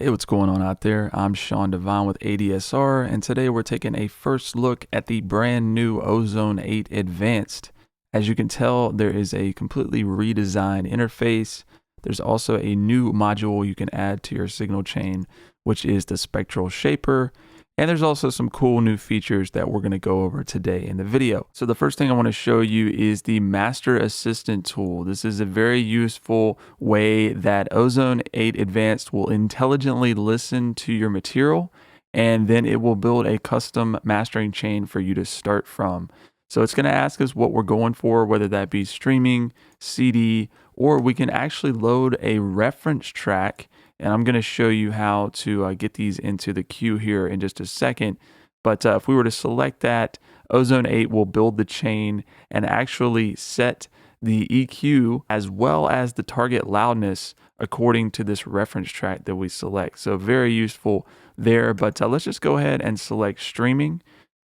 Hey, what's going on out there? I'm Sean Devine with ADSR, and today we're taking a first look at the brand new Ozone 8 Advanced. As you can tell, there is a completely redesigned interface. There's also a new module you can add to your signal chain, which is the Spectral Shaper. And there's also some cool new features that we're going to go over today in the video. So the first thing I want to show you is the Master Assistant tool. This is a very useful way that Ozone 8 Advanced will intelligently listen to your material, and then it will build a custom mastering chain for you to start from. So it's going to ask us what we're going for, whether that be streaming, CD, or we can actually load a reference track. And I'm going to show you how to get these into the queue here in just a second. But if we were to select that, Ozone 8 will build the chain and actually set the EQ as well as the target loudness according to this reference track that we select. So very useful there. But let's just go ahead and select streaming.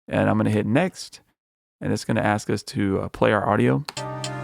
And I'm going to hit next. And it's going to ask us to play our audio.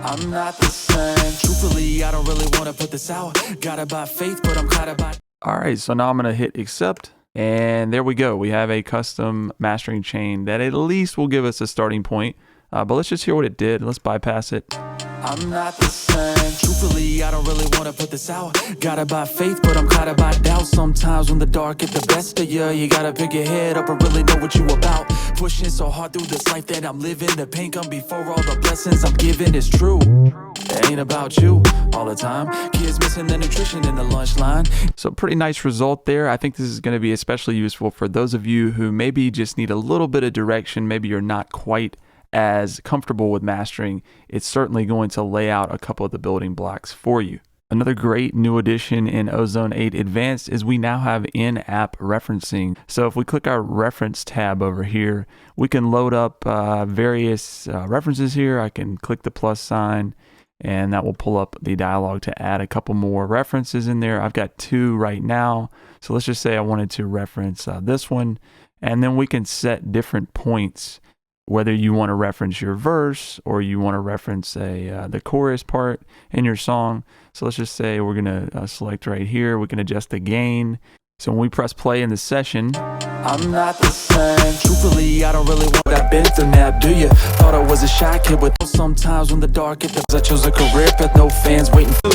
I'm not the same. Truthfully, I don't really want to put this out. Gotta buy faith, but I'm caught about. All right, so now I'm going to hit accept. And there we go. We have a custom mastering chain that at least will give us a starting point. But let's just hear what it did. Let's bypass it. I'm not the same. Truthfully, I don't really want to put this out. Gotta buy faith, but I'm caught by doubt. Sometimes when the dark get the best of you, you gotta pick your head up and really know what you about. Pushing so hard through this life that I'm living. The pain come before all the blessings I'm giving is true. It ain't about you all the time. Kids missing the nutrition in the lunch line. So pretty nice result there. I think this is going to be especially useful for those of you who maybe just need a little bit of direction. Maybe you're not quite as comfortable with mastering. It's certainly going to lay out a couple of the building blocks for you. Another great new addition in Ozone 8 Advanced is we now have in-app referencing. So if we click our reference tab over here, we can load up various references here. I can click the plus sign and that will pull up the dialog to add a couple more references in there. I've got 2 right now. So let's just say I wanted to reference this one, and then we can set different points, whether you want to reference your verse or you want to reference the chorus part in your song. So let's just say we're going to select right here. We can adjust the gain. So when we press play in the session, I'm not the same. Truthfully, I don't really want that been through nap, do you? Thought I was a shy kid with sometimes when the dark get the I chose a career path, no fans waiting for.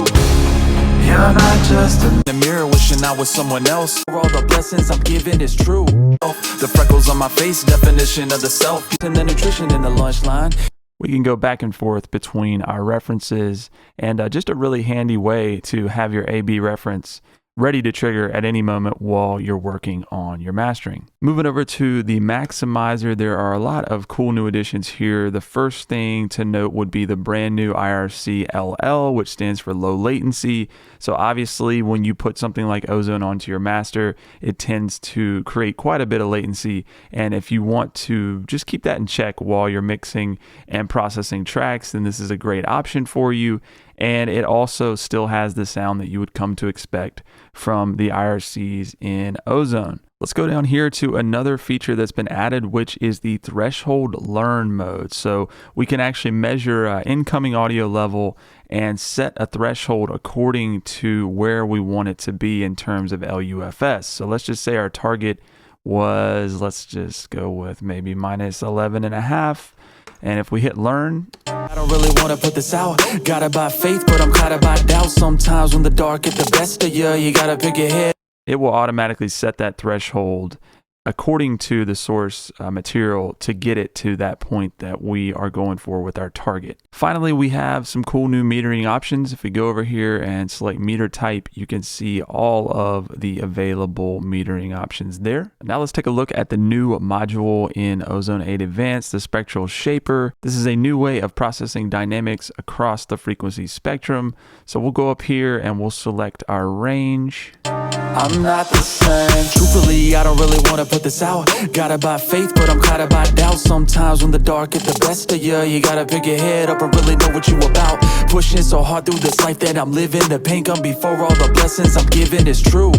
Yeah, I'm not just in the mirror wishing I was someone else. For all the blessings I'm giving is true. The freckles on my face, definition of the self, and the nutrition in the lunch line. we can go back and forth between our references, and just a really handy way to have your A/B reference ready to trigger at any moment while you're working on your mastering. Moving over to the maximizer, there are a lot of cool new additions here. The first thing to note would be the brand new IRC LL, which stands for low latency. So obviously when you put something like Ozone onto your master, it tends to create quite a bit of latency. And if you want to just keep that in check while you're mixing and processing tracks, then this is a great option for you. And it also still has the sound that you would come to expect from the IRCs in Ozone. Let's go down here to another feature that's been added, which is the threshold learn mode. So we can actually measure incoming audio level and set a threshold according to where we want it to be in terms of LUFS. So let's just say our target was, let's just go with maybe minus 11.5. And if we hit learn, I don't really want to put this out. Gotta buy faith, but I'm caught by doubt. Sometimes when the dark get the best of you, you gotta pick your head. It will automatically set that threshold according to the source material to get it to that point that we are going for with our target. Finally, we have some cool new metering options. If we go over here and select meter type, you can see all of the available metering options there. Now let's take a look at the new module in Ozone 8 Advanced, the Spectral Shaper. This is a new way of processing dynamics across the frequency spectrum. So we'll go up here and we'll select our range. I'm not the same. Truthfully, I don't really want to put this out. Gotta buy faith, but I'm caught by doubt. Sometimes when the dark get the best of you, you gotta pick your head up and really know what you about. Pushing so hard through this life that I'm living. The pain come before all the blessings I'm giving is true.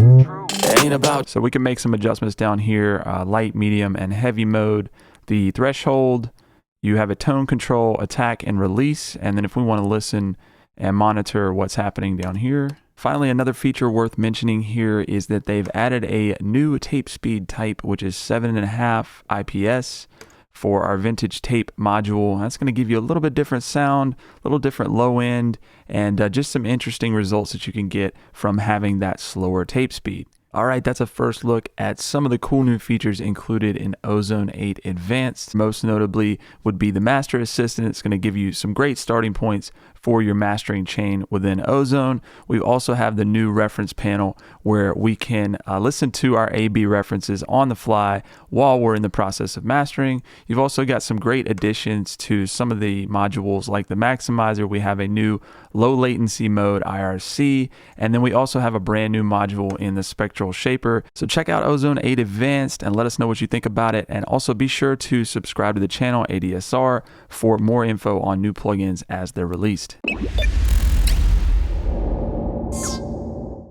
It ain't about. So we can make some adjustments down here, light, medium, and heavy mode. The threshold, you have a tone control, attack, and release. And then if we want to listen and monitor what's happening down here, Finally, another feature worth mentioning here is that they've added a new tape speed type, which is 7.5 IPS for our vintage tape module. That's going to give you a little bit different sound, a little different low end, and just some interesting results that you can get from having that slower tape speed. All right, that's a first look at some of the cool new features included in Ozone 8 Advanced. Most notably would be the Master Assistant. It's going to give you some great starting points for your mastering chain within Ozone. We also have the new reference panel where we can listen to our A/B references on the fly while we're in the process of mastering. You've also got some great additions to some of the modules like the maximizer. We have a new low latency mode IRC, and then we also have a brand new module in the Spectral Shaper. So check out Ozone 8 Advanced and let us know what you think about it. And also be sure to subscribe to the channel ADSR for more info on new plugins as they're released.